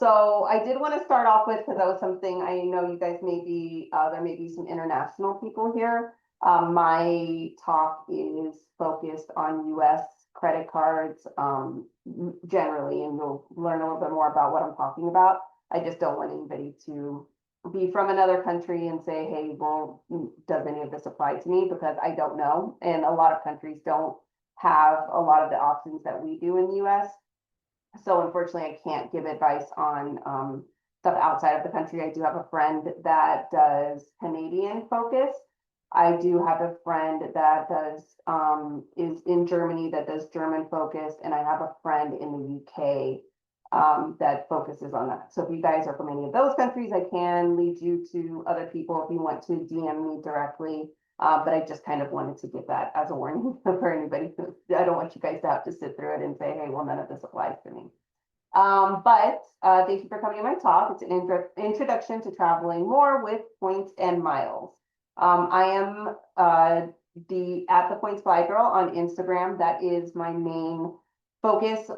So I did want to start off with, because that was something I know you guys may be, there may be some international people here. My talk is focused on US credit cards generally, and you'll learn a little bit more about what I'm talking about. I just don't want anybody to be from another country and say, hey, well, does any of this apply to me? Because I don't know. And a lot of countries don't have a lot of the options that we do in the US. So unfortunately, I can't give advice on stuff outside of the country. I do have a friend that does Canadian focus. I do have a friend that does is in Germany that does German focus, and I have a friend in the UK that focuses on that. So if you guys are from any of those countries, I can lead you to other people if you want to DM me directly. But I just kind of wanted to give that as a warning for anybody. I don't want you guys to have to sit through it and say, hey, well, none of this applies to me. But thank you for coming to my talk. It's an introduction to traveling more with points and miles. I am at the Points Fly Girl on Instagram. That is my main focus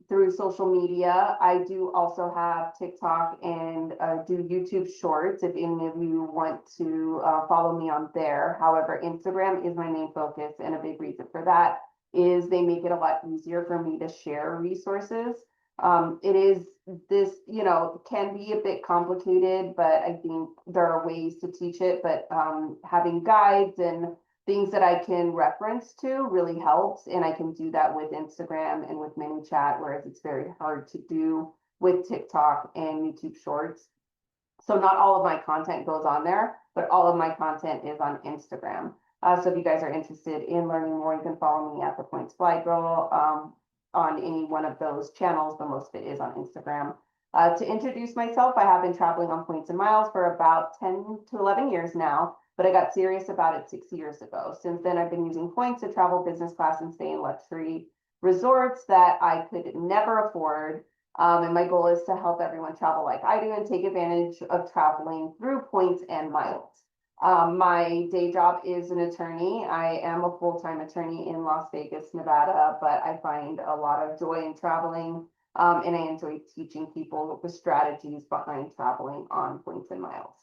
through social media. I do also have TikTok and do YouTube Shorts if any of you want to follow me on there. However, Instagram is my main focus, and a big reason for that is they make it a lot easier for me to share resources. It is this, can be a bit complicated, but I think there are ways to teach it. But having guides and things that I can reference to really helps. And I can do that with Instagram and with ManyChat, whereas it's very hard to do with TikTok and YouTube Shorts. So not all of my content goes on there, but all of my content is on Instagram. So if you guys are interested in learning more, you can follow me at the Points Fly Girl on any one of those channels, but most of it is on Instagram. To introduce myself, I have been traveling on Points and Miles for about 10 to 11 years now, but I got serious about it 6 years ago. Since then, I've been using points to travel business class and stay in luxury resorts that I could never afford. And my goal is to help everyone travel like I do and take advantage of traveling through points and miles. My day job is an attorney. I am a full-time attorney in Las Vegas, Nevada, but I find a lot of joy in traveling, and I enjoy teaching people the strategies behind traveling on points and miles.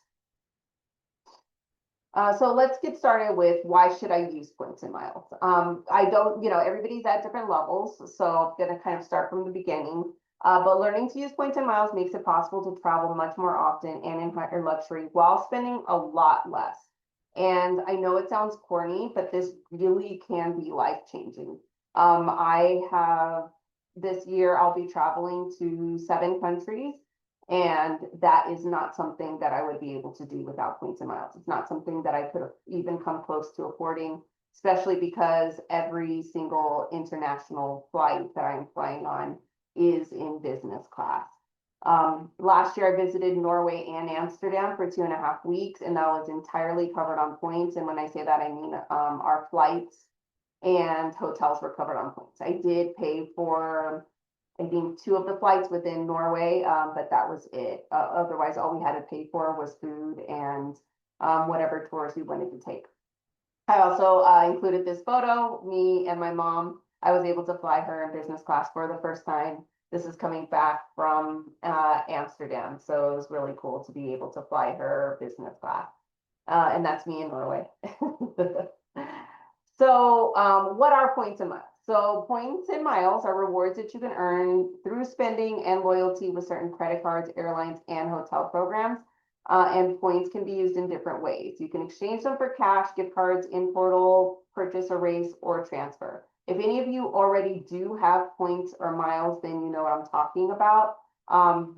So let's get started with why should I use points and miles? I don't, everybody's at different levels, so I'm going to kind of start from the beginning. But learning to use points and miles makes it possible to travel much more often and in higher luxury while spending a lot less. And I know it sounds corny, but this really can be life-changing. I have this year, I'll be traveling to 7 countries, and that is not something that I would be able to do without points and miles. It's not something that I could have even come close to affording, especially because every single international flight that I'm flying on is in business class. Last year I visited Norway and Amsterdam for 2.5 weeks, and that was entirely covered on points. And when I say that, I mean our flights and hotels were covered on points. I did pay for, I think, 2 of the flights within Norway, but that was it. Otherwise, all we had to pay for was food and whatever tours we wanted to take. I also included this photo, me and my mom. I was able to fly her in business class for the first time. This is coming back from Amsterdam, so it was really cool to be able to fly her business class. And that's me in Norway. So what are points and miles? So points and miles are rewards that you can earn through spending and loyalty with certain credit cards, airlines, and hotel programs. And points can be used in different ways. You can exchange them for cash, gift cards, in-portal, purchase, erase, or transfer. If any of you already do have points or miles, then you know what I'm talking about.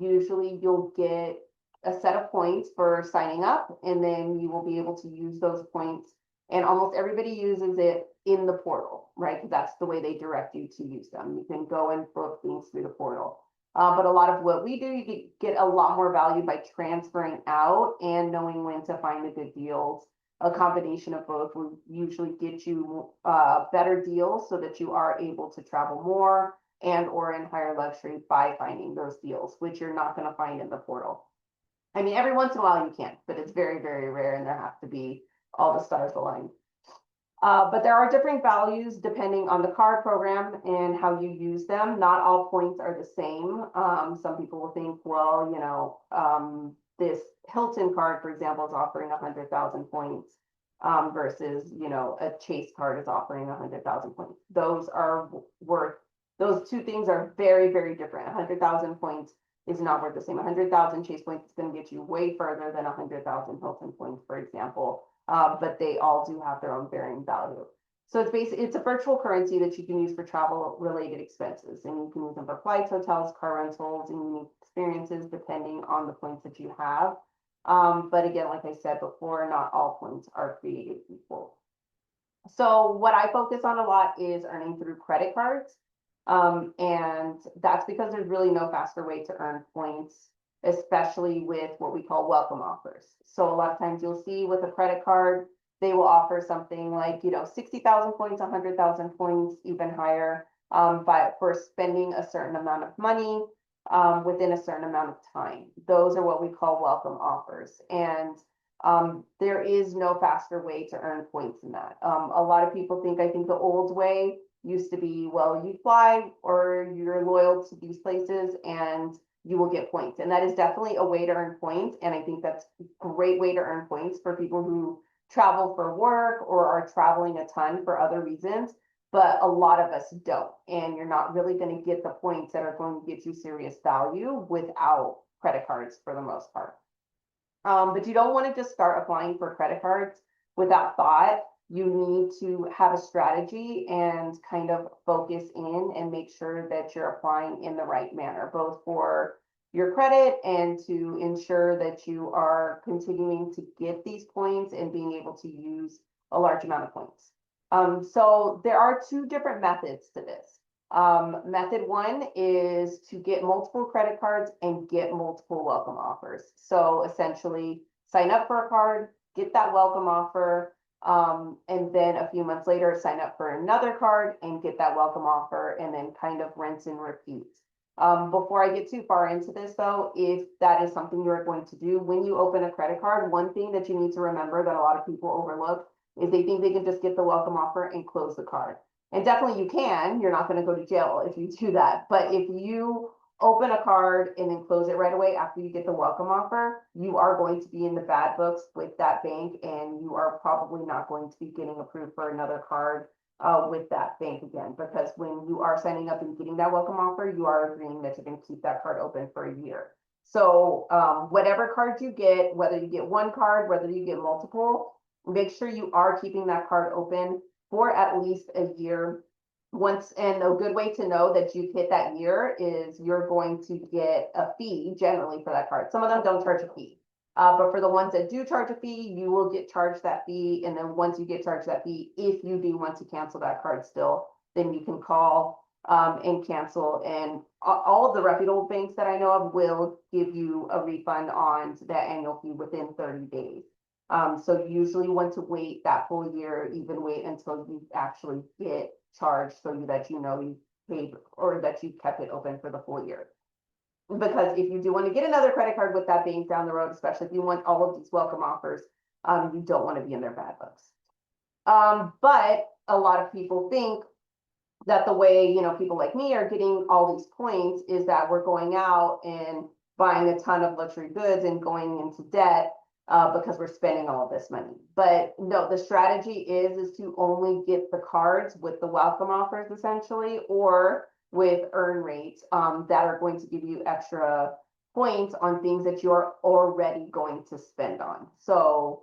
Usually you'll get a set of points for signing up, and then you will be able to use those points. And almost everybody uses it in the portal, right? Because that's the way they direct you to use them. You can go and book things through the portal. But a lot of what we do, you get a lot more value by transferring out and knowing when to find the good deals. A combination of both will usually get you better deals so that you are able to travel more and or in higher luxury by finding those deals, which you're not going to find in the portal. I mean, every once in a while you can, but it's very, very rare, and there have to be all the stars aligned. But there are different values depending on the card program and how you use them. Not all points are the same. Some people will think, well, you know, this Hilton card, for example, is offering 100,000 points versus, you know, a Chase card is offering 100,000 points. Those are worth, those two things are very, very different. 100,000 points is not worth the same. 100,000 Chase points is going to get you way further than 100,000 Hilton points, for example. But they all do have their own varying value. So it's basically, it's a virtual currency that you can use for travel related expenses, and you can use them for flights, hotels, car rentals, and unique experiences depending on the points that you have. But again, like I said before, not all points are created equal. So what I focus on a lot is earning through credit cards. And that's because there's really no faster way to earn points, especially with what we call welcome offers. So a lot of times you'll see with a credit card, they will offer something like, you know, 60,000 points, 100,000 points, even higher, for spending a certain amount of money within a certain amount of time. Those are what we call welcome offers. And there is no faster way to earn points than that. A lot of people think, I think the old way used to be, well, you fly or you're loyal to these places and you will get points. And that is definitely a way to earn points. And I think that's a great way to earn points for people who travel for work or are traveling a ton for other reasons. But a lot of us don't. And you're not really going to get the points that are going to get you serious value without credit cards for the most part. But you don't want to just start applying for credit cards without thought. You need to have a strategy and kind of focus in and make sure that you're applying in the right manner, both for your credit and to ensure that you are continuing to get these points and being able to use a large amount of points. So there are two different methods to this. Method one is to get multiple credit cards and get multiple welcome offers. So essentially sign up for a card, get that welcome offer, and then a few months later, sign up for another card and get that welcome offer, and then kind of rinse and repeat. Before I get too far into this though, if that is something you're going to do, when you open a credit card, one thing that you need to remember that a lot of people overlook is they think they can just get the welcome offer and close the card. And definitely you can, you're not going to go to jail if you do that. But if you open a card and then close it right away after you get the welcome offer, you are going to be in the bad books with that bank, and you are probably not going to be getting approved for another card with that bank again, because when you are signing up and getting that welcome offer, you are agreeing that you're going to keep that card open for a year. So whatever card you get, whether you get one card, whether you get multiple, make sure you are keeping that card open for at least a year. Once, and a good way to know that you've hit that year is you're going to get a fee generally for that card. Some of them don't charge a fee, but for the ones that do charge a fee, you will get charged that fee. And then once you get charged that fee, if you do want to cancel that card still, then you can call and cancel. And all of the reputable banks that I know of will give you a refund on that annual fee within 30 days. So you usually want to wait that full year, even wait until you actually get charged so that you know you paid or that you kept it open for the full year. Because if you do want to get another credit card with that bank down the road, especially if you want all of these welcome offers, you don't want to be in their bad books. But a lot of people think that the way, you know, people like me are getting all these points is that we're going out and buying a ton of luxury goods and going into debt because we're spending all of this money. But no, the strategy is to only get the cards with the welcome offers essentially, or with earn rates that are going to give you extra points on things that you're already going to spend on. So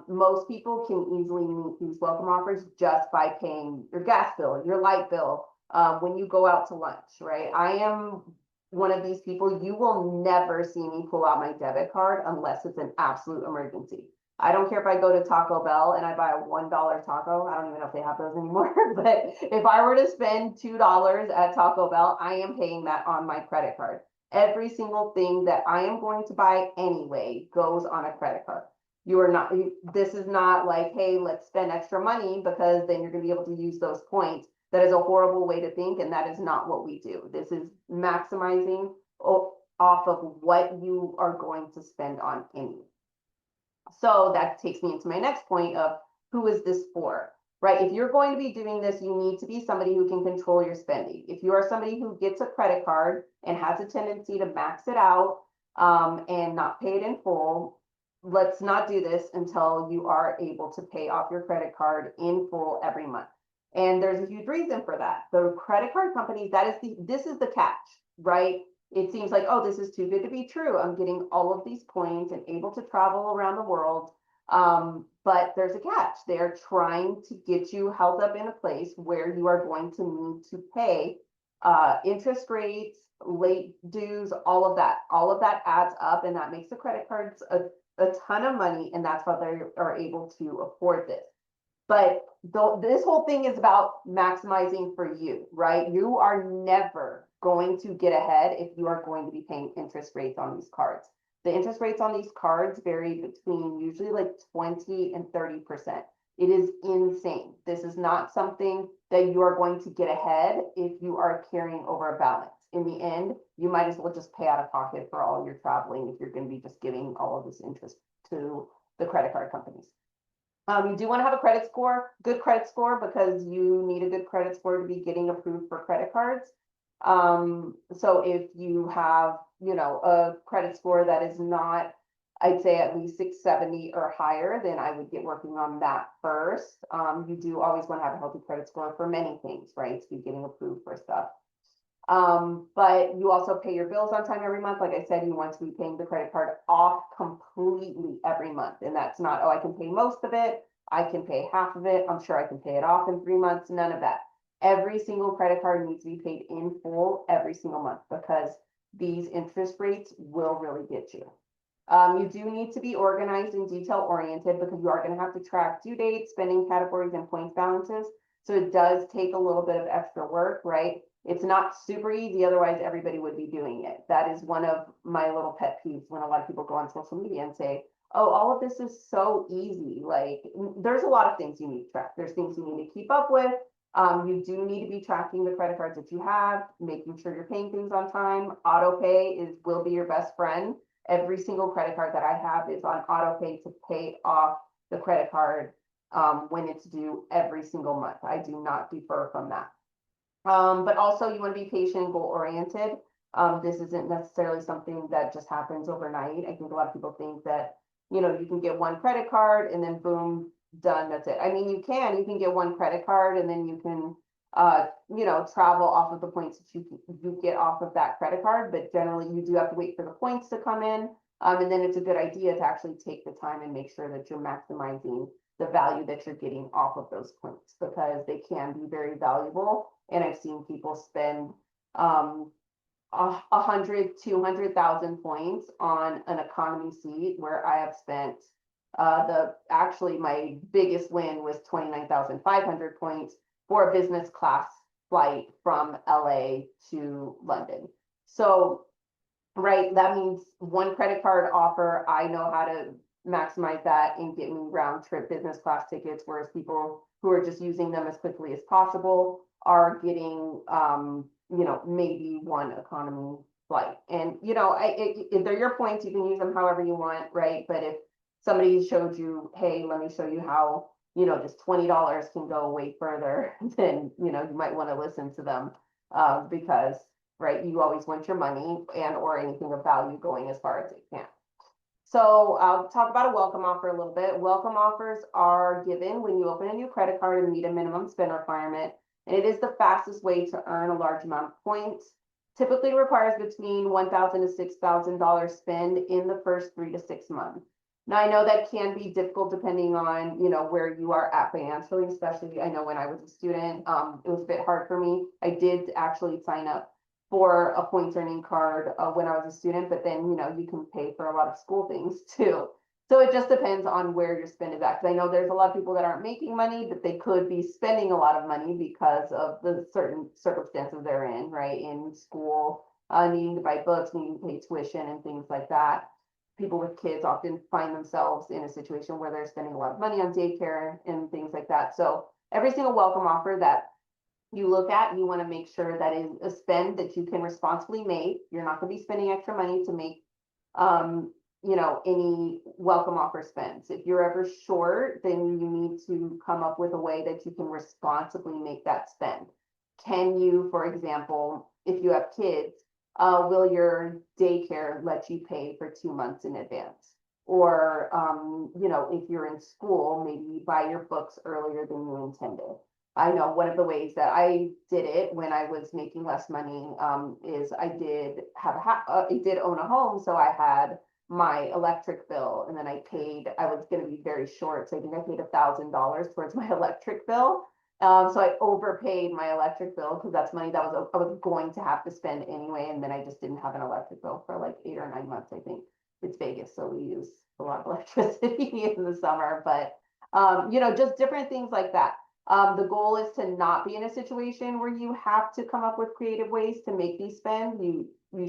most people can easily meet these welcome offers just by paying your gas bill, your light bill, when you go out to lunch, right? I am one of these people, you will never see me pull out my debit card unless it's an absolute emergency. I don't care if I go to Taco Bell and I buy a $1 taco. I don't even know if they have those anymore, but if I were to spend $2 at Taco Bell, I am paying that on my credit card. Every single thing that I am going to buy anyway goes on a credit card. You are not, this is not like, hey, let's spend extra money because then you're going to be able to use those points. That is a horrible way to think, and that is not what we do. This is maximizing off of what you are going to spend on anyway. So that takes me into my next point of who is this for? right? If you're going to be doing this, you need to be somebody who can control your spending. If you are somebody who gets a credit card and has a tendency to max it out and not pay it in full, let's not do this until you are able to pay off your credit card in full every month. And there's a huge reason for that. The credit card companies, this is the catch, right? It seems like, oh, this is too good to be true. I'm getting all of these points and able to travel around the world. But there's a catch. They're trying to get you held up in a place where you are going to need to pay interest rates, late dues, all of that. All of that adds up, and that makes the credit cards a ton of money, and that's how they are able to afford this. But this whole thing is about maximizing for you, right? You are never going to get ahead if you are going to be paying interest rates on these cards. The interest rates on these cards vary between usually like 20 and 30%. It is insane. This is not something that you are going to get ahead if you are carrying over a balance. In the end, you might as well just pay out of pocket for all your traveling if you're going to be just giving all of this interest to the credit card companies. You do want to have a credit score, good credit score, because you need a good credit score to be getting approved for credit cards. So if you have, a credit score that is not, I'd say at least 670 or higher, then I would get working on that first. You do always want to have a healthy credit score for many things, right? To be getting approved for stuff. But you also pay your bills on time every month. Like I said, you want to be paying the credit card off completely every month. And that's not, oh, I can pay most of it. I can pay half of it. I'm sure I can pay it off in 3 months. None of that. Every single credit card needs to be paid in full every single month, because these interest rates will really get you. You do need to be organized and detail oriented, because you are going to have to track due dates, spending categories, and points balances. So it does take a little bit of extra work, right? It's not super easy, otherwise everybody would be doing it. That is one of my little pet peeves when a lot of people go on social media and say, oh, all of this is so easy. Like, there's a lot of things you need to track. There's things you need to keep up with. You do need to be tracking the credit cards that you have, making sure you're paying things on time. Auto pay will be your best friend. Every single credit card that I have is on auto pay to pay off the credit card when it's due every single month. I do not defer from that. But also you want to be patient and goal oriented. This isn't necessarily something that just happens overnight. I think a lot of people think that, you can get one credit card and then boom, done, that's it. I mean, you can get one credit card and then you can, travel off of the points that you get off of that credit card. But generally you do have to wait for the points to come in. And then it's a good idea to actually take the time and make sure that you're maximizing the value that you're getting off of those points, because they can be very valuable. And I've seen people spend 100, 200,000 points on an economy seat, where I have spent actually my biggest win was 29,500 points for a business class flight from LA to London. So, right, that means one credit card offer. I know how to maximize that and get me round trip business class tickets, whereas people who are just using them as quickly as possible are getting, maybe one economy flight. And, if they're your points, you can use them however you want, right? But if somebody showed you, hey, let me show you how, just $20 can go way further, then, you might want to listen to them because, right, you always want your money and or anything of value going as far as it can. So I'll talk about a welcome offer a little bit. Welcome offers are given when you open a new credit card and meet a minimum spend requirement. And it is the fastest way to earn a large amount of points. Typically requires between $1,000 to $6,000 spend in the first 3 to 6 months. Now, I know that can be difficult depending on, where you are at financially, especially I know when I was a student, it was a bit hard for me. I did actually sign up for a points earning card when I was a student, but then, you can pay for a lot of school things too. So it just depends on where your spend is at. Because I know there's a lot of people that aren't making money, but they could be spending a lot of money because of the certain circumstances they're in, right? In school, needing to buy books, needing to pay tuition and things like that. People with kids often find themselves in a situation where they're spending a lot of money on daycare and things like that. So every single welcome offer that you look at, you want to make sure that is a spend that you can responsibly make. You're not going to be spending extra money to make you know, any welcome offer spends. If you're ever short, then you need to come up with a way that you can responsibly make that spend. Can you, for example, if you have kids, will your daycare let you pay for 2 months in advance? Or, you know, if you're in school, maybe you buy your books earlier than you intended. I know one of the ways that I did it when I was making less money, is I did have I did own a home, so I had my electric bill, and then I was gonna be very short, so I think I paid $1,000 towards my electric bill. So I overpaid my electric bill because that's money that I was going to have to spend anyway, and then I just didn't have an electric bill for like 8 or 9 months, I think. It's Vegas, so we use a lot of electricity in the summer, but you know, just different things like that. The goal is to not be in a situation where you have to come up with creative ways to make these spend. You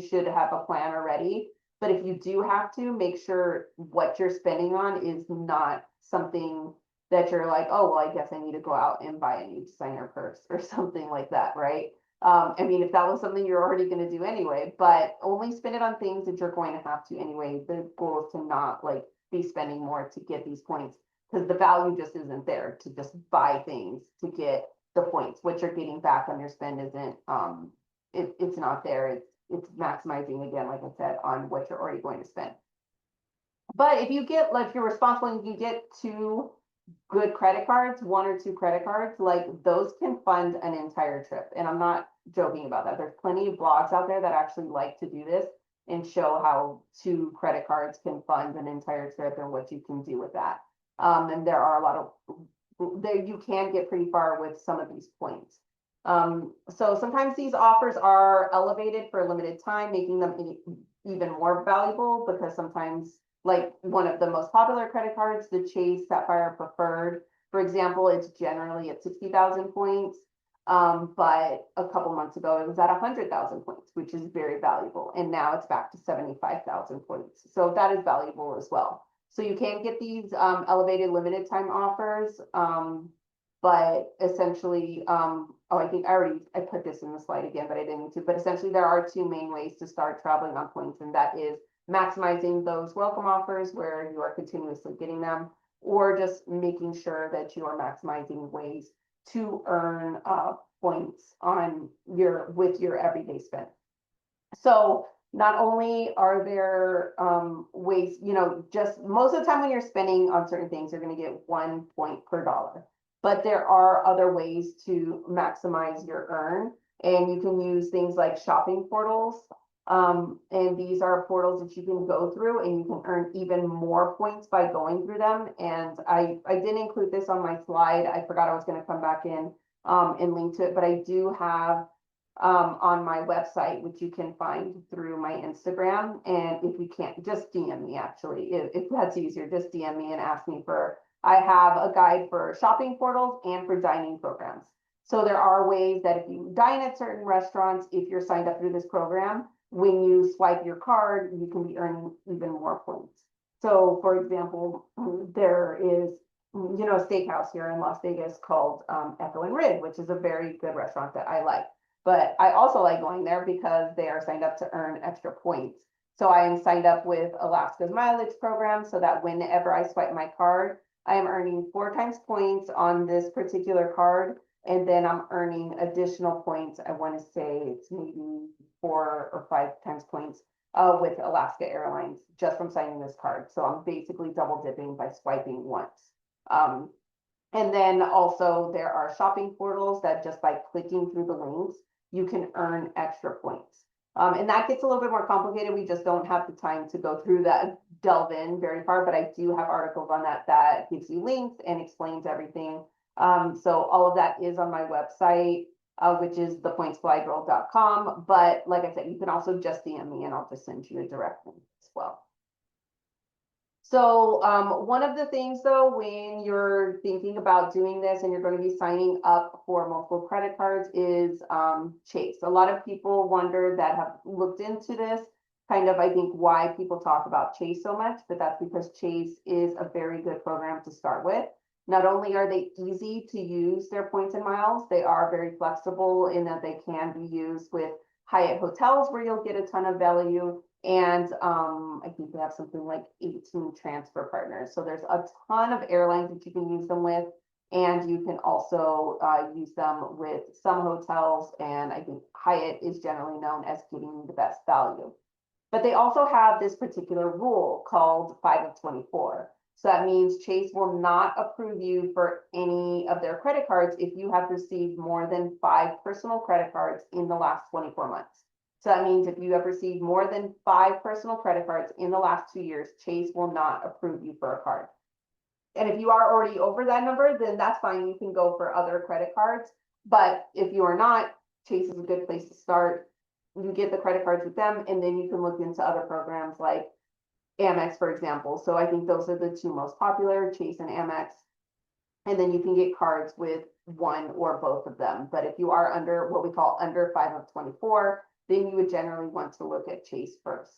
should have a plan already. But if you do have to, make sure what you're spending on is not something that you're like, oh, well, I guess I need to go out and buy a new designer purse or something like that, right? I mean, if that was something you're already going to do anyway, but only spend it on things that you're going to have to anyway. The goal is to not like be spending more to get these points, because the value just isn't there to just buy things to get the points. What you're getting back on your spend isn't, it's not there. It's maximizing, again, like I said, on what you're already going to spend. But if you get, like, if you're responsible and you get 2 good credit cards, 1 or 2 credit cards, like those can fund an entire trip. And I'm not joking about that. There's plenty of blogs out there that actually like to do this and show how 2 credit cards can fund an entire trip and what you can do with that. And there are a lot of, there you can get pretty far with some of these points. So sometimes these offers are elevated for a limited time, making them even more valuable, because sometimes, like one of the most popular credit cards, the Chase Sapphire Preferred, for example, it's generally at 60,000 points. But a couple months ago, it was at 100,000 points, which is very valuable. And now it's back to 75,000 points. So that is valuable as well. So you can get these elevated limited time offers. But essentially, oh, I think I put this in the slide again, but I didn't need to. But essentially, there are 2 main ways to start traveling on points, and that is maximizing those welcome offers where you are continuously getting them, or just making sure that you are maximizing ways to earn points on with your everyday spend. So not only are there ways, you know, just most of the time when you're spending on certain things, you're going to get 1 point per dollar. But there are other ways to maximize your earn, and you can use things like shopping portals. And these are portals that you can go through and you can earn even more points by going through them. And I didn't include this on my slide. I forgot I was going to come back in and link to it, but I do have on my website, which you can find through my Instagram. And if you can't, just DM me, actually, if that's easier, just DM me and ask me for, I have a guide for shopping portals and for dining programs. So there are ways that if you dine at certain restaurants, if you're signed up through this program, when you swipe your card, you can be earning even more points. So for example, there is, you know, a steakhouse here in Las Vegas called Echo and Rid, which is a very good restaurant that I like. But I also like going there because they are signed up to earn extra points. So I am signed up with Alaska's mileage program, so that whenever I swipe my card, I am earning 4 times points on this particular card. And then I'm earning additional points. I want to say it's maybe 4 or 5 times points with Alaska Airlines just from signing this card. So I'm basically double dipping by swiping once. And then also there are shopping portals that just by clicking through the links, you can earn extra points. And that gets a little bit more complicated. We just don't have the time to go through that, delve in very far, but I do have articles on that gives you links and explains everything. So all of that is on my website, which is thepointsflygirl.com. But like I said, you can also just DM me and I'll just send you a direct link as well. So one of the things though, when you're thinking about doing this and you're going to be signing up for multiple credit cards is Chase. A lot of people wonder that have looked into this, kind of, I think, why people talk about Chase so much, but that's because Chase is a very good program to start with. Not only are they easy to use their points and miles, they are very flexible in that they can be used with Hyatt hotels where you'll get a ton of value. And I think they have something like 18 transfer partners. So there's a ton of airlines that you can use them with. And you can also use them with some hotels. And I think Hyatt is generally known as giving you the best value. But they also have this particular rule called 5 of 24. So that means Chase will not approve you for any of their credit cards if you have received more than 5 personal credit cards in the last 24 months. So that means if you have received more than 5 personal credit cards in the last 2 years, Chase will not approve you for a card. And if you are already over that number, then that's fine. You can go for other credit cards. But if you are not, Chase is a good place to start. You get the credit cards with them, and then you can look into other programs like Amex, for example. So I think those are the 2 most popular, Chase and Amex. And then you can get cards with one or both of them. But if you are under what we call under 5 of 24, then you would generally want to look at Chase first.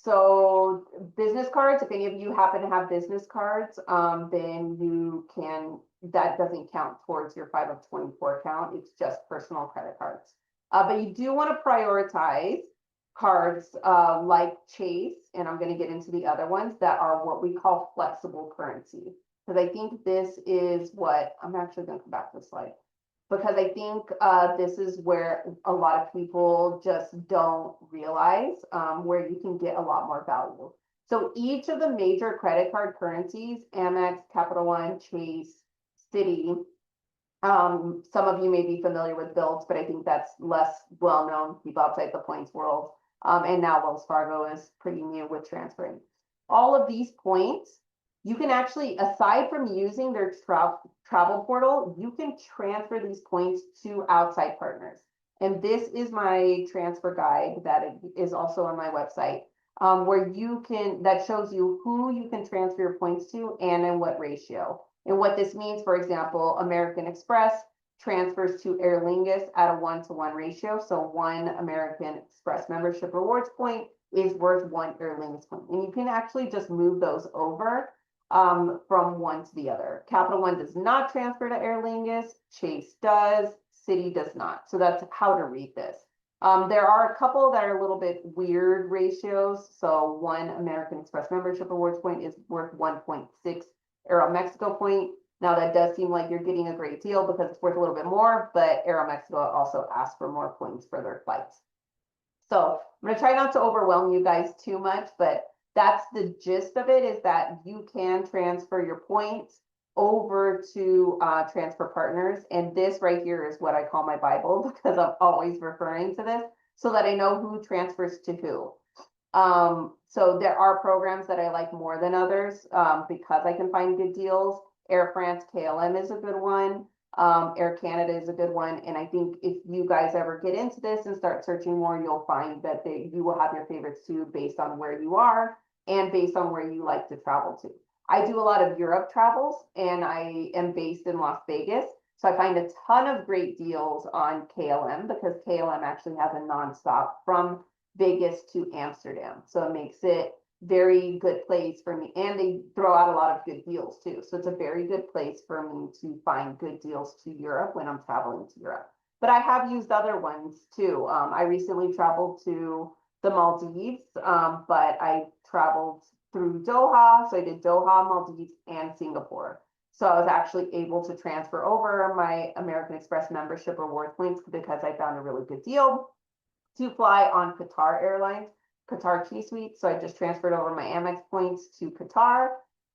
So business cards, if any of you happen to have business cards, then you can, that doesn't count towards your 5 of 24 count. It's just personal credit cards. But you do want to prioritize cards like Chase, and I'm going to get into the other ones that are what we call flexible currency. Because I think this is what, I'm actually going to come back to the slide. Because I think this is where a lot of people just don't realize where you can get a lot more value. So each of the major credit card currencies, Amex, Capital One, Chase, Citi, some of you may be familiar with Bilt, but I think that's less well-known, people outside the points world. And now Wells Fargo is pretty new with transferring. All of these points, you can actually, aside from using their travel portal, you can transfer these points to outside partners. And this is my transfer guide that is also on my website, where you can, that shows you who you can transfer your points to and in what ratio. And what this means, for example, American Express transfers to Aer Lingus at a 1-to-1 ratio. So 1 American Express membership rewards point is worth 1 Aer Lingus point. And you can actually just move those over from one to the other. Capital One does not transfer to Aer Lingus, Chase does, Citi does not. So that's how to read this. There are a couple that are a little bit weird ratios. So 1 American Express membership rewards point is worth 1.6 Aeromexico point. Now that does seem like you're getting a great deal because it's worth a little bit more, but Aeromexico also asks for more points for their flights. So I'm going to try not to overwhelm you guys too much, but that's the gist of it, is that you can transfer your points over to transfer partners. And this right here is what I call my Bible, because I'm always referring to this so that I know who transfers to who. So there are programs that I like more than others because I can find good deals. Air France KLM is a good one. Air Canada is a good one. And I think if you guys ever get into this and start searching more, you'll find that you will have your favorites too, based on where you are and based on where you like to travel to. I do a lot of Europe travels, and I am based in Las Vegas. So I find a ton of great deals on KLM because KLM actually has a nonstop from Vegas to Amsterdam. So it makes it very good place for me. And they throw out a lot of good deals too. So it's a very good place for me to find good deals to Europe when I'm traveling to Europe. But I have used other ones too. I recently traveled to the Maldives, but I traveled through Doha. So I did Doha, Maldives, and Singapore. So I was actually able to transfer over my American Express membership reward points because I found a really good deal to fly on Qatar Airlines, Qatar T-Suite. So I just transferred over my Amex points to Qatar.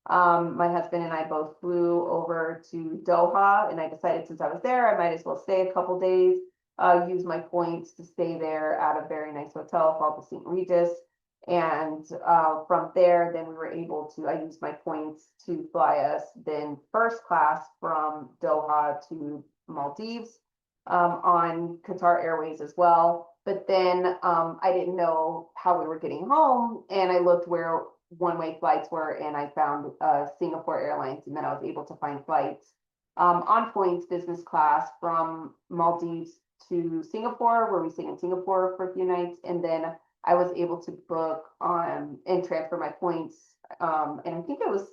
My husband and I both flew over to Doha, and I decided since I was there, I might as well stay a couple days, use my points to stay there at a very nice hotel called the St. Regis. And from there, then we were able to, I used my points to fly us then first class from Doha to Maldives on Qatar Airways as well. But then I didn't know how we were getting home, and I looked where one-way flights were, and I found Singapore Airlines, and then I was able to find flights on points business class from Maldives to Singapore, where we stayed in Singapore for a few nights, and then I was able to book on and transfer my points, and I think it was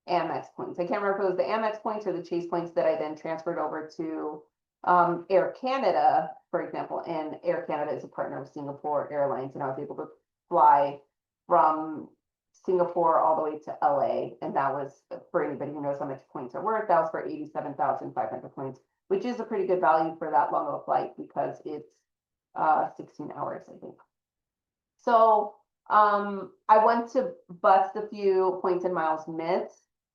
Amex points. I can't remember if it was the Amex points or the Chase points that I then transferred over to Air Canada, for example, and Air Canada is a partner of Singapore Airlines, and I was able to fly from Singapore all the way to LA, and that was, for anybody who knows how much points are worth, that was for 87,500 points, which is a pretty good value for that long of a flight because it's 16 hours, I think. So I want to bust a few points and miles myths.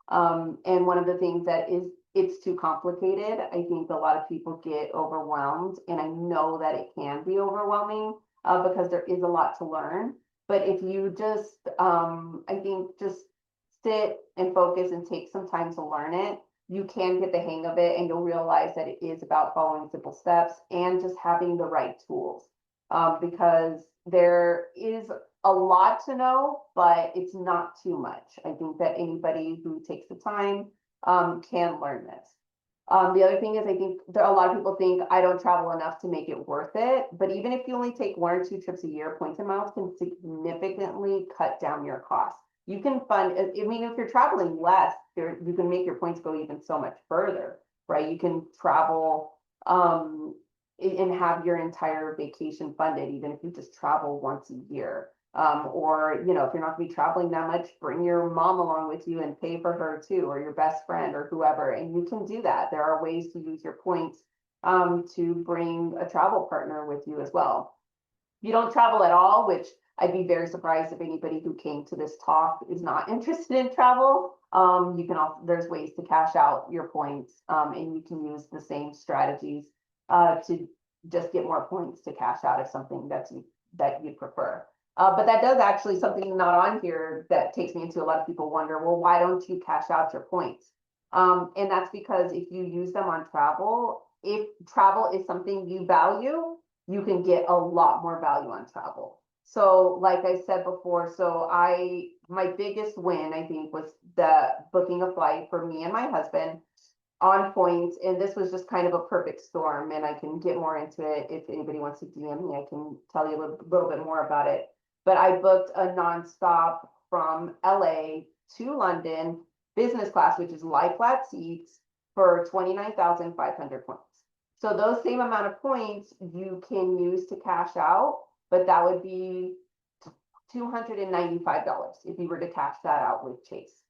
And one of the things that is, it's too complicated. I think a lot of people get overwhelmed, and I know that it can be overwhelming because there is a lot to learn. But if you just, I think just sit and focus and take some time to learn it, you can get the hang of it, and you'll realize that it is about following simple steps and just having the right tools. Because there is a lot to know, but it's not too much. I think that anybody who takes the time can learn this. The other thing is, I think a lot of people think I don't travel enough to make it worth it. But even if you only take 1 or 2 trips a year, points and miles can significantly cut down your costs. You can fund, I mean, if you're traveling less, you can make your points go even so much further, right? You can travel and have your entire vacation funded, even if you just travel once a year. Or, you know, if you're not gonna be traveling that much, bring your mom along with you and pay for her too, or your best friend or whoever, and you can do that. There are ways to use your points to bring a travel partner with you as well. If you don't travel at all, which I'd be very surprised if anybody who came to this talk is not interested in travel. You can also, there's ways to cash out your points, and you can use the same strategies to just get more points to cash out if something that you prefer. But that does actually something not on here that takes me into a lot of people wonder, well, why don't you cash out your points? And that's because if you use them on travel, if travel is something you value, you can get a lot more value on travel. So like I said before, my biggest win, I think, was the booking a flight for me and my husband on points. And this was just kind of a perfect storm, and I can get more into it. If anybody wants to DM me, I can tell you a little bit more about it. But I booked a nonstop from LA to London, business class, which is lie flat seats, for 29,500 points. So those same amount of points you can use to cash out, but that would be $295 if you were to cash that out with Chase.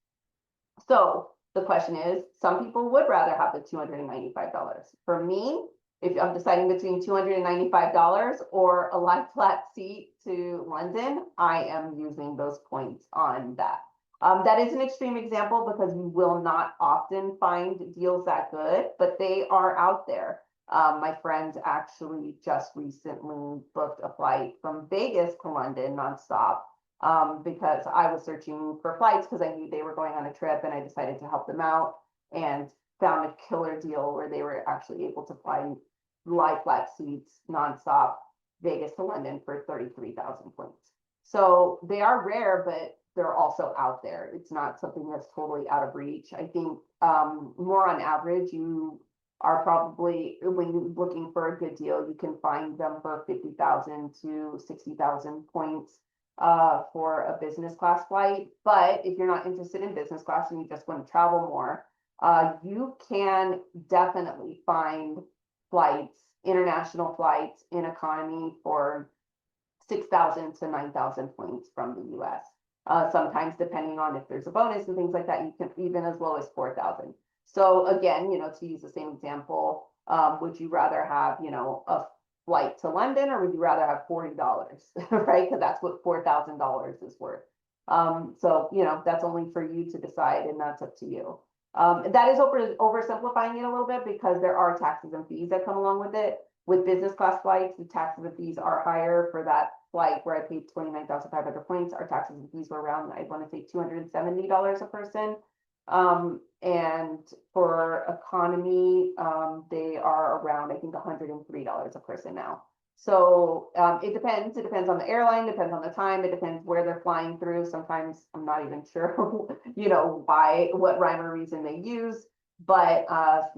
So the question is, some people would rather have the $295. For me, if I'm deciding between $295 or a lie flat seat to London, I am using those points on that. That is an extreme example because you will not often find deals that good, but they are out there. My friend actually just recently booked a flight from Vegas to London nonstop because I was searching for flights because I knew they were going on a trip, and I decided to help them out and found a killer deal where they were actually able to fly lie flat seats nonstop Vegas to London for 33,000 points. So they are rare, but they're also out there. It's not something that's totally out of reach. I think more on average, you are probably, when you're looking for a good deal, you can find them for 50,000 to 60,000 points for a business class flight. But if you're not interested in business class and you just want to travel more, you can definitely find flights, international flights in economy for 6,000 to 9,000 points from the US. Sometimes depending on if there's a bonus and things like that, you can even as low as 4,000. So again, you know, to use the same example, would you rather have, you know, a flight to London, or would you rather have $40, right? Because that's what $4,000 is worth. So, you know, that's only for you to decide, and that's up to you. That is oversimplifying it a little bit because there are taxes and fees that come along with it. With business class flights, the taxes and fees are higher. For that flight where I paid 29,500 points, our taxes and fees were around, I want to say, $270 a person. And for economy, they are around, I think, $103 a person now. So it depends. It depends on the airline, depends on the time, it depends where they're flying through. Sometimes I'm not even sure, you know, what rhyme or reason they use. But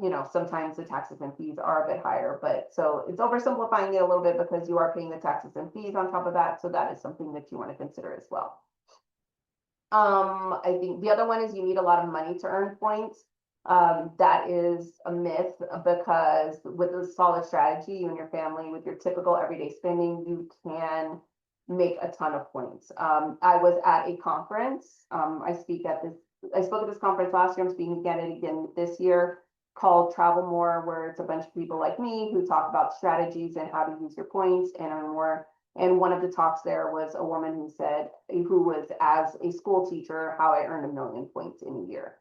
you know, sometimes the taxes and fees are a bit higher. But so it's oversimplifying it a little bit because you are paying the taxes and fees on top of that. So that is something that you want to consider as well. I think the other one is you need a lot of money to earn points. That is a myth because with a solid strategy, you and your family, with your typical everyday spending, you can make a ton of points. I was at a conference. I spoke at this conference last year. I'm speaking again this year, called Travel More, where it's a bunch of people like me who talk about strategies and how to use your points and earn more. And one of the talks there was a woman who was as a school teacher, how I earned 1 million points in a year.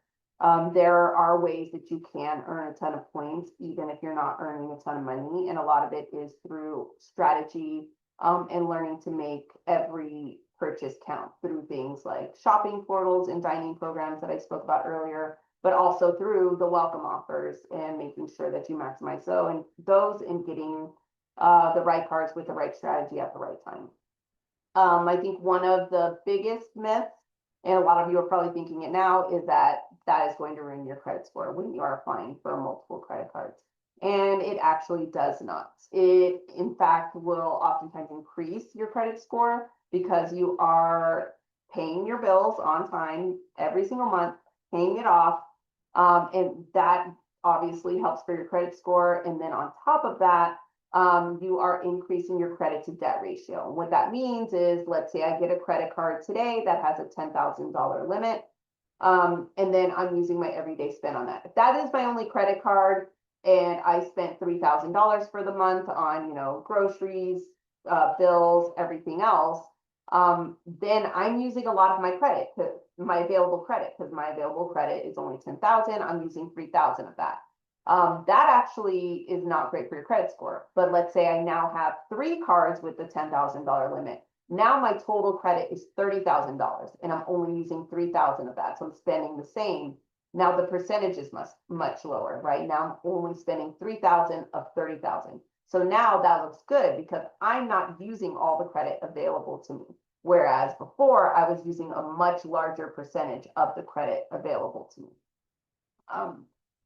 There are ways that you can earn a ton of points, even if you're not earning a ton of money. And a lot of it is through strategy, and learning to make every purchase count through things like shopping portals and dining programs that I spoke about earlier, but also through the welcome offers and making sure that you maximize those and getting the right cards with the right strategy at the right time. I think one of the biggest myths, and a lot of you are probably thinking it now, is that is going to ruin your credit score when you are applying for multiple credit cards. And it actually does not. It, in fact, will oftentimes increase your credit score because you are paying your bills on time every single month, paying it off. And that obviously helps for your credit score. And then on top of that, you are increasing your credit to debt ratio. What that means is, let's say I get a credit card today that has a $10,000 limit. And then I'm using my everyday spend on that. If that is my only credit card and I spent $3,000 for the month on, groceries, bills, everything else, then I'm using a lot of my credit, my available credit, because my available credit is only 10,000. I'm using 3,000 of that. That actually is not great for your credit score. But let's say I now have 3 cards with the $10,000 limit. Now my total credit is $30,000 and I'm only using 3,000 of that. So I'm spending the same. Now the percentage is much lower, right? Now I'm only spending 3,000 of 30,000. So now that looks good because I'm not using all the credit available to me. Whereas before I was using a much larger percentage of the credit available to me.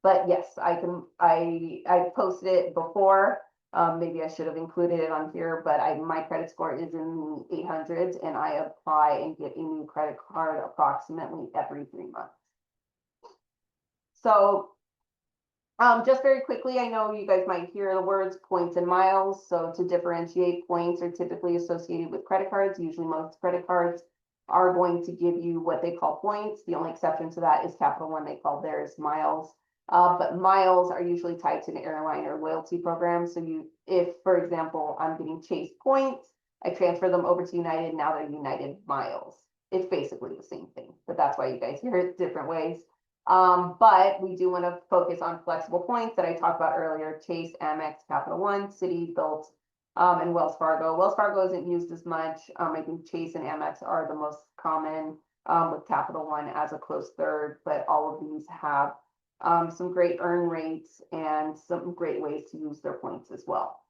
But yes, I posted it before. Maybe I should have included it on here, but my credit score is in the 800s and I apply and get a new credit card approximately every 3 months. So just very quickly, I know you guys might hear the words points and miles. So to differentiate, points are typically associated with credit cards. Usually most credit cards are going to give you what they call points. The only exception to that is Capital One. They call theirs miles. But miles are usually tied to an airline or loyalty program. So if, for example, I'm getting Chase points, I transfer them over to United. Now they're United miles. It's basically the same thing, but that's why you guys hear it different ways. But we do want to focus on flexible points that I talked about earlier: Chase, Amex, Capital One, Citi, Bilt, and Wells Fargo. Wells Fargo isn't used as much. I think Chase and Amex are the most common, with Capital One as a close third, but all of these have some great earn rates and some great ways to use their points as well.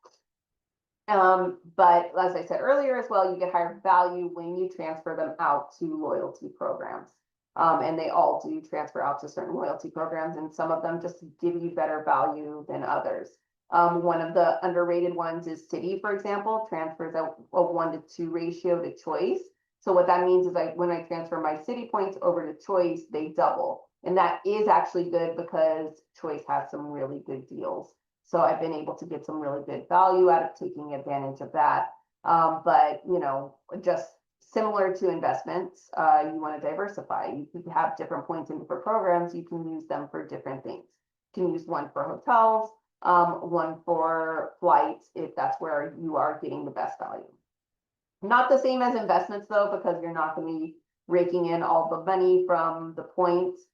But as I said earlier as well, you get higher value when you transfer them out to loyalty programs. And they all do transfer out to certain loyalty programs, and some of them just give you better value than others. One of the underrated ones is Citi, for example, transfers a 1-to-2 ratio to Choice. So what that means is when I transfer my Citi points over to Choice, they double. And that is actually good because Choice has some really good deals. So I've been able to get some really good value out of taking advantage of that. But, just similar to investments, you want to diversify. You can have different points in different programs. You can use them for different things. You can use one for hotels, one for flights, if that's where you are getting the best value. Not the same as investments though, because you're not going to be raking in all the money from the points.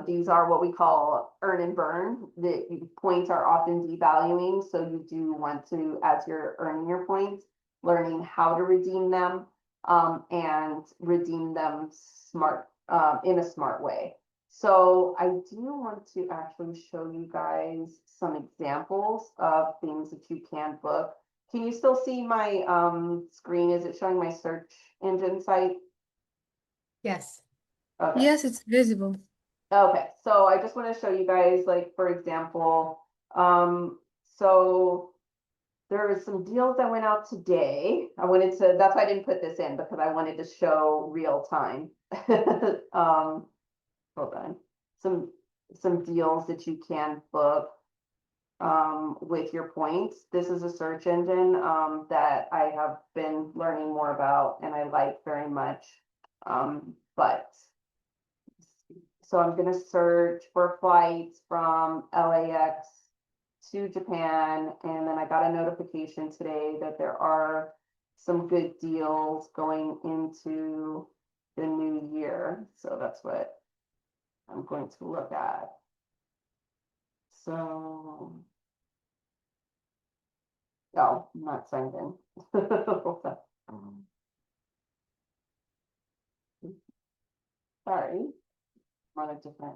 These are what we call earn and burn. The points are often devaluing. So you do want to, as you're earning your points, learning how to redeem them, and redeem them in a smart way. So I do want to actually show you guys some examples of things that you can book. Can you still see my screen? Is it showing my search engine site? Yes. Okay. Yes, it's visible. Okay, so I just want to show you guys, like, for example, so there are some deals that went out today. That's why I didn't put this in, because I wanted to show real time. Hold on. some deals that you can book with your points. This is a search engine that I have been learning more about and I like very much. But so I'm gonna search for flights from LAX to Japan, and then I got a notification today that there are some good deals going into the new year. So that's what I'm going to look at. So, oh, I'm not signed in. Sorry, I'm on a different.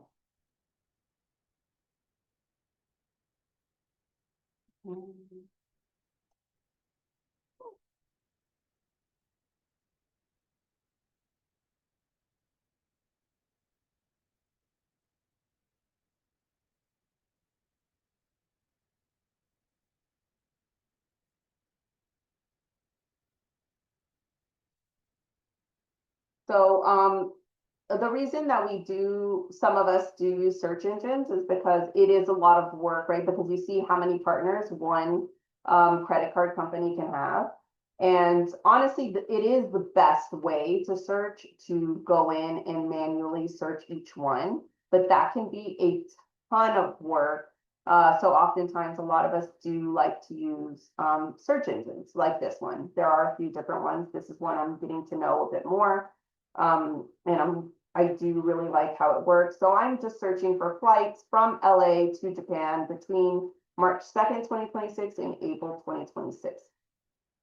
So, the reason that some of us do use search engines is because it is a lot of work, right? Because you see how many partners one credit card company can have. And honestly, it is the best way to search, to go in and manually search each one, but that can be a ton of work. So oftentimes a lot of us do like to use search engines like this one. There are a few different ones. This is one I'm getting to know a bit more. And I do really like how it works. So I'm just searching for flights from LA to Japan between March 2nd, 2026 and April 2026.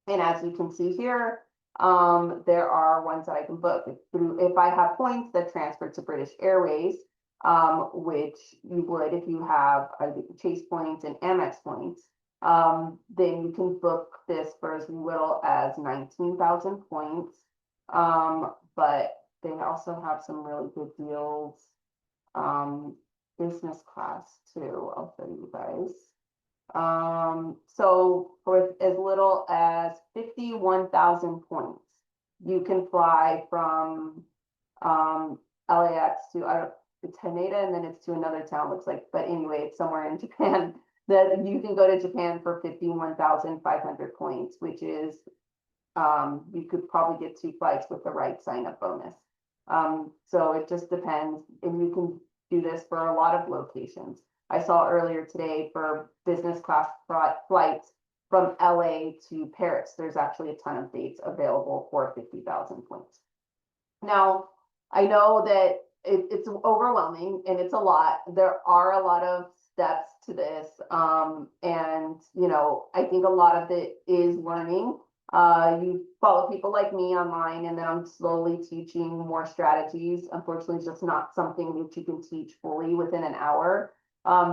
And as you can see here, there are ones that I can book if I have points that transfer to British Airways, which you would if you have Chase points and Amex points. Then you can book this for as little as 19,000 points. But they also have some really good deals. Business class too, I'll show you guys. So for as little as 51,000 points, you can fly from LAX to it's Haneda, and then it's to another town, looks like, but anyway, it's somewhere in Japan. That you can go to Japan for 51,500 points, which is you could probably get 2 flights with the right sign-up bonus. So it just depends, and you can do this for a lot of locations. I saw earlier today for business class flights from LA to Paris, there's actually a ton of dates available for 50,000 points. Now, I know that it's overwhelming and it's a lot. There are a lot of steps to this. And, you know, I think a lot of it is learning. You follow people like me online, and then I'm slowly teaching more strategies. Unfortunately, it's just not something that you can teach fully within an hour.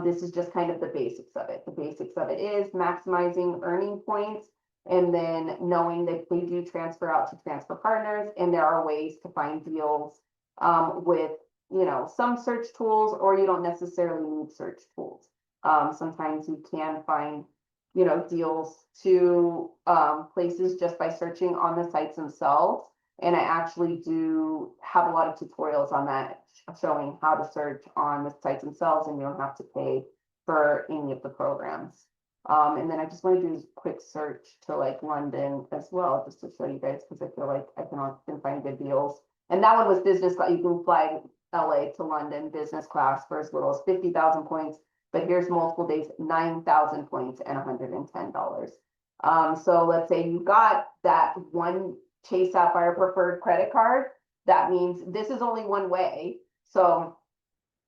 This is just kind of the basics of it. The basics of it is maximizing earning points, and then knowing that they do transfer out to transfer partners, and there are ways to find deals with, you know, some search tools, or you don't necessarily need search tools. Sometimes you can find, you know, deals to places just by searching on the sites themselves. And I actually do have a lot of tutorials on that, showing how to search on the sites themselves, and you don't have to pay for any of the programs. And then I just want to do a quick search to like London as well, just to show you guys, because I feel like I can often find good deals. And that one was business class. You can fly LA to London business class for as little as 50,000 points. But here's multiple days, 9,000 points and $110. So let's say you got that one Chase Sapphire preferred credit card. That means this is only one way. So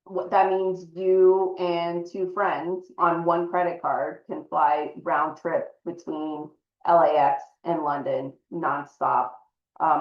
what that means, you and 2 friends on one credit card can fly round trip between LAX and London nonstop.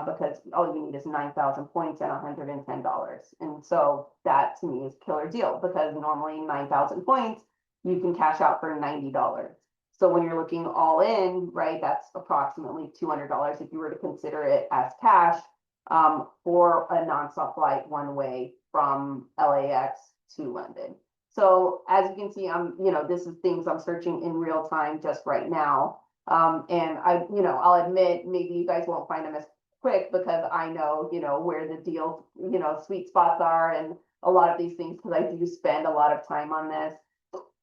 Because all you need is 9,000 points and $110. And so that to me is killer deal, because normally 9,000 points, you can cash out for $90. So when you're looking all in, right, that's approximately $200 if you were to consider it as cash for a nonstop flight one way from LAX to London. So as you can see, you know, this is things I'm searching in real time just right now. And you know, I'll admit, maybe you guys won't find them as quick, because I know, you know, where the deal, you know, sweet spots are, and a lot of these things because I do spend a lot of time on this.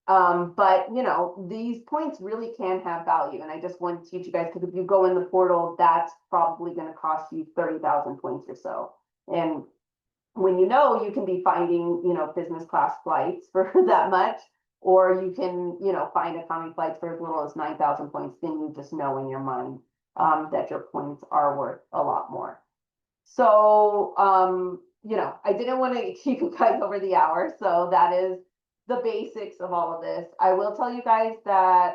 But you know, these points really can have value, and I just want to teach you guys, because if you go in the portal, that's probably going to cost you 30,000 points or so. And when you can be finding, business class flights for that much, or you can, find economy flights for as little as 9,000 points, then you just know in your mind that your points are worth a lot more. So, I didn't want to keep you guys over the hour, so that is the basics of all of this. I will tell you guys that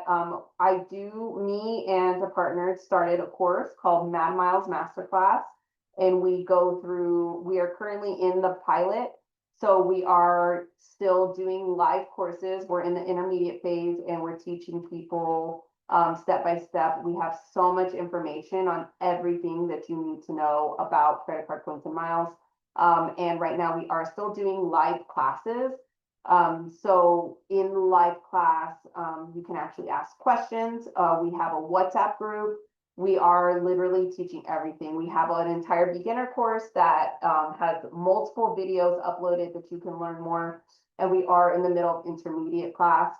me and a partner started a course called Mad Miles Masterclass, and we are currently in the pilot. So we are still doing live courses. We're in the intermediate phase, and we're teaching people step by step. We have so much information on everything that you need to know about credit card points and miles. And right now we are still doing live classes. So in live class, you can actually ask questions. We have a WhatsApp group. We are literally teaching everything. We have an entire beginner course that has multiple videos uploaded that you can learn more. And we are in the middle of intermediate class.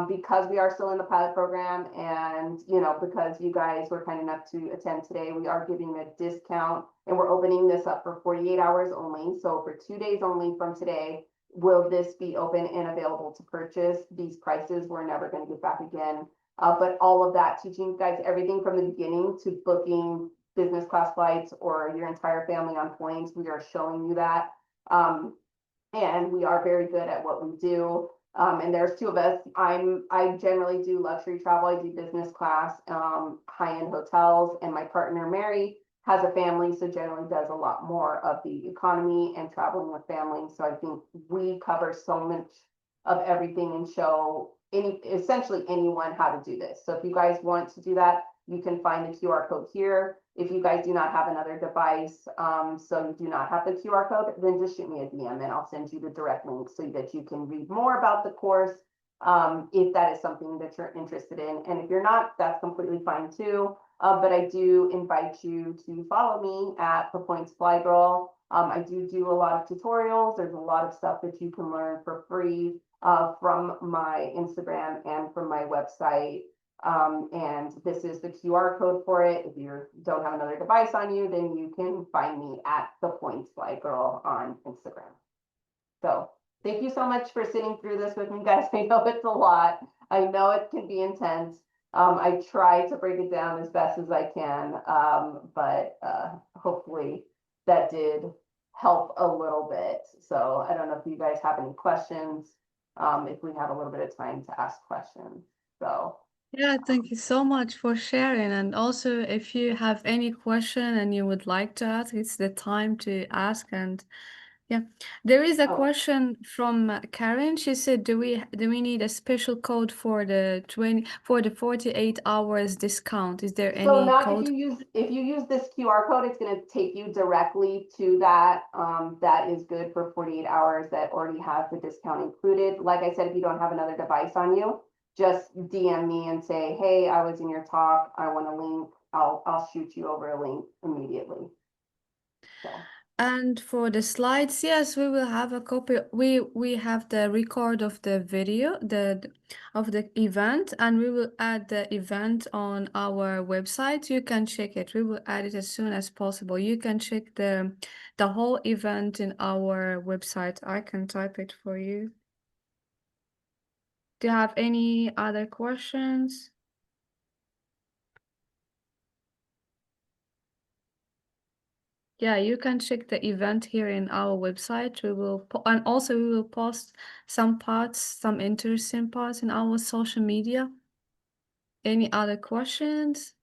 Because we are still in the pilot program, and because you guys were kind enough to attend today, we are giving a discount, and we're opening this up for 48 hours only. So for 2 days only from today, will this be open and available to purchase. These prices we're never going to get back again. But all of that, teaching you guys everything from the beginning to booking business class flights or your entire family on points. We are showing you that. And we are very good at what we do. And there's two of us. I generally do luxury travel. I do business class, high-end hotels, and my partner Mary has a family, so generally does a lot more of the economy and traveling with family. So I think we cover so much of everything and show essentially anyone how to do this. So if you guys want to do that, you can find the QR code here. If you guys do not have another device, so you do not have the QR code, then just shoot me a DM and I'll send you the direct link so that you can read more about the course, if that is something that you're interested in. And if you're not, that's completely fine too. But I do invite you to follow me at The Points Fly Girl. I do a lot of tutorials. There's a lot of stuff that you can learn for free from my Instagram and from my website. And this is the QR code for it. If you don't have another device on you, then you can find me at The Points Fly Girl on Instagram. So thank you so much for sitting through this with me, guys. I know it's a lot. I know it can be intense. I try to break it down as best as I can, but hopefully that did help a little bit. So I don't know if you guys have any questions, if we have a little bit of time to ask questions. So. Yeah, thank you so much for sharing. And also, if you have any question and you would like to ask, it's the time to ask. And yeah, there is a question from Karen. She said, "Do we need a special code for the 48 hours discount? Is there So any not code?" if you use this QR code, it's going to take you directly to that. That is good for 48 hours that already has the discount included. Like I said, if you don't have another device on you, just DM me and say, "Hey, I was in your talk. I want a link." I'll shoot you over a link immediately. So. And for the slides, yes, we will have a copy. We have the record of the video, of the event, and we will add the event on our website. You can check it. We will add it as soon as possible. You can check the whole event in our website. I can type it for you. Do you have any other questions? Yeah, you can check the event here in our website. And also we will post some interesting parts in our social media. Any other questions?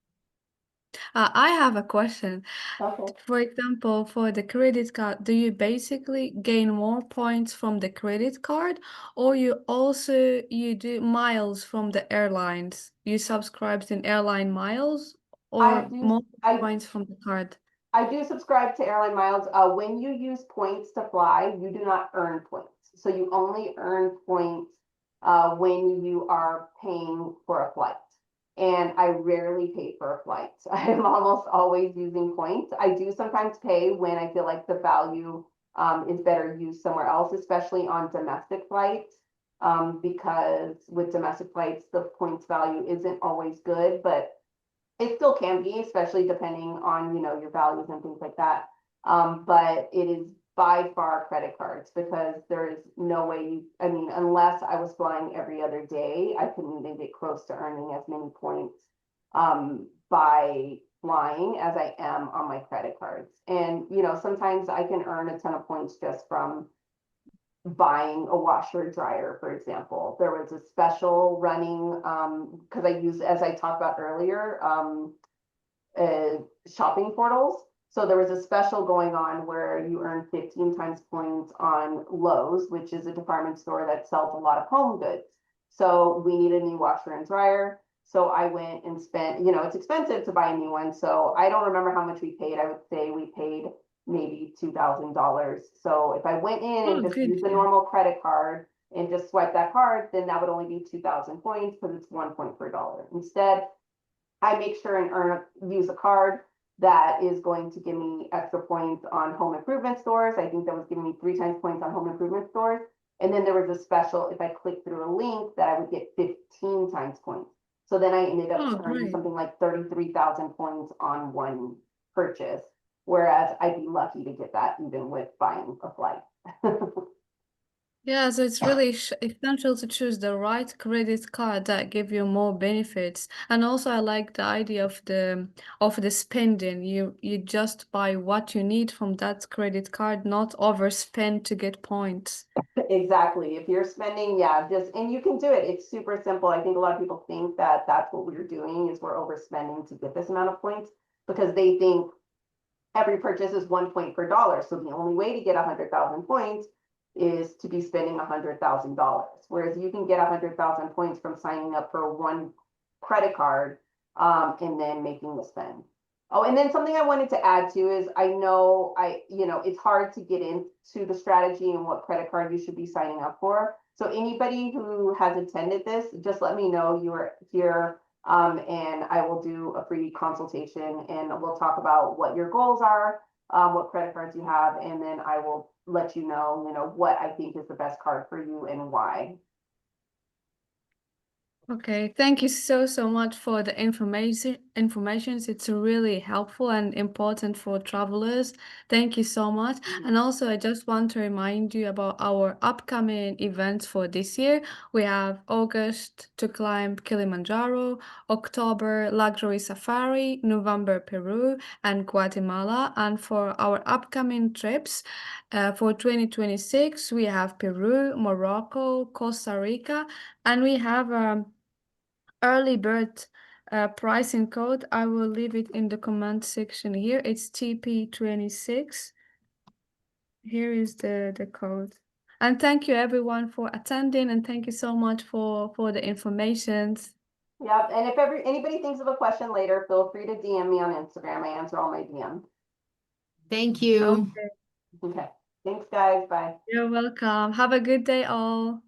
I have a question. Okay. For example, for the credit card, do you basically gain more points from the credit card, or you do miles from the airlines? You subscribe to airline miles, or more points from the card? I do subscribe to airline miles. When you use points to fly, you do not earn points. So you only earn points when you are paying for a flight. And I rarely pay for a flight. I am almost always using points. I do sometimes pay when I feel like the value is better used somewhere else, especially on domestic flights. Because with domestic flights, the points value isn't always good, but it still can be, especially depending on, your values and things like that. But it is by far credit cards because there is no way unless I was flying every other day, I couldn't even get close to earning as many points by flying as I am on my credit cards. And, sometimes I can earn a ton of points just from buying a washer dryer, for example. There was a special running, because I use, as I talked about earlier, shopping portals. So there was a special going on where you earn 15 times points on Lowe's, which is a department store that sells a lot of home goods. So we need a new washer and dryer. So I went and spent, it's expensive to buy a new one. So I don't remember how much we paid. I would say we paid maybe $2,000. So if I went in and just good. used the normal credit card and just swipe that card, then that would only be 2,000 points because it's 1 point per dollar. Instead, I make sure and use a card that is going to give me extra points on home improvement stores. I think that was giving me 3 times points on home improvement stores. And then there was a special, if I click through a link, that I would get 15 times points. So then I ended up earning Great. something like 33,000 points on one purchase. Whereas I'd be lucky to get that even with buying a flight. Yeah, so it's really essential to choose the right credit card that give you more benefits. And also I like the idea of the spending. You just buy what you need from that credit card, not overspend to get points. Exactly. If you're spending, and you can do it. It's super simple. I think a lot of people think that that's what we're doing is we're overspending to get this amount of points because they think every purchase is 1 point per dollar. So the only way to get 100,000 points is to be spending $100,000. Whereas you can get 100,000 points from signing up for one credit card and then making the spend. Oh, and then something I wanted to add too is I know it's hard to get into the strategy and what credit card you should be signing up for. So anybody who has attended this, just let me know you are here and I will do a free consultation and we'll talk about what your goals are, what credit cards you have, and then I will let you know, what I think is the best card for you and why. Okay, thank you so much for the information. It's really helpful and important for travelers. Thank you so much. And also, I just want to remind you about our upcoming events for this year. We have August to climb Kilimanjaro, October luxury safari, November Peru and Guatemala. And for our upcoming trips for 2026, we have Peru, Morocco, Costa Rica, and we have early bird pricing code. I will leave it in the comment section here. It's TP26. Here is the code. And thank you everyone for attending and thank you so much for the information. Yep, and if anybody thinks of a question later, feel free to DM me on Instagram. I answer all my DMs. Thank you. Okay. Okay, thanks guys, bye. You're welcome. Have a good day all.